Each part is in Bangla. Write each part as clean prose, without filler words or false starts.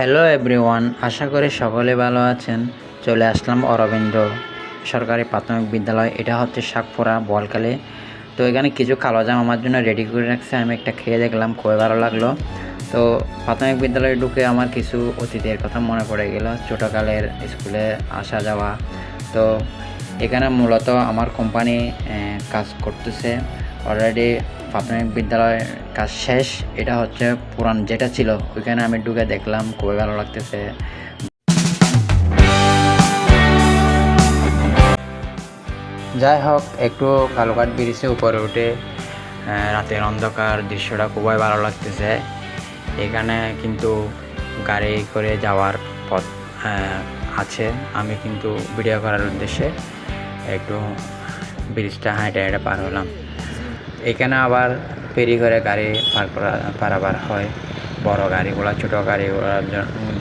হ্যালো এভরিওয়ান, আশা করি সকলে ভালো আছেন। চলে আসলাম অরবিন্দ সরকারি প্রাথমিক বিদ্যালয়। এটা হচ্ছে শাকপুরা বলকালে। তো এখানে কিছু কালো জাম আমার জন্য রেডি করে রাখছে। আমি একটা খেয়ে দেখলাম, খুবই ভালো লাগলো। তো প্রাথমিক বিদ্যালয়ে ঢুকে আমার কিছু অতীতের কথা মনে পড়ে গেল, ছোটোকালের স্কুলে আসা যাওয়া। তো এখানে মূলত আমার কোম্পানি কাজ করতেছে। অলরেডি প্রাথমিক বিদ্যালয়ের কাজ শেষ। এটা হচ্ছে পুরান যেটা ছিল, ওইখানে আমি ঢুকে দেখলাম, খুবই ভালো লাগতেছে। যাই হোক, একটু কালুঘাট ব্রিজে উপরে উঠে রাতের অন্ধকার দৃশ্যটা খুবই ভালো লাগতেছে। এখানে কিন্তু গাড়ি করে যাওয়ার পথ আছে। আমি কিন্তু ভিডিও করার উদ্দেশ্যে একটু ব্রিজটা হাঁটে হাঁটে পার হলাম। এখানে আবার ফেরি করে গাড়ি পারাবার হয়। বড় গাড়িগুলো, ছোটো গাড়িগুলো,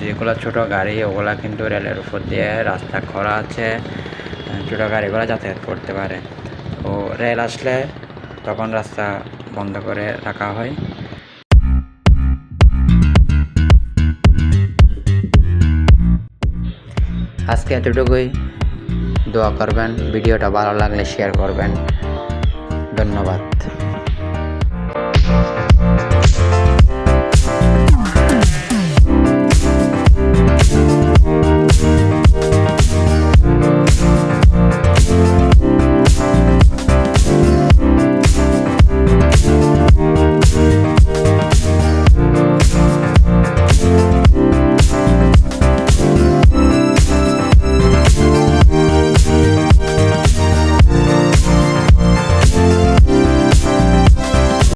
যেগুলো ছোটো গাড়ি ওগুলা কিন্তু রেলের উপর দিয়ে রাস্তা করা আছে, ছোটো গাড়িগুলো যাতায়াত করতে পারে। তো রেল আসলে তখন রাস্তা বন্ধ করে রাখা হয়। আজকে এতটুকুই। দোয়া করবেন, ভিডিওটা ভালো লাগলে শেয়ার করবেন। ধন্যবাদ।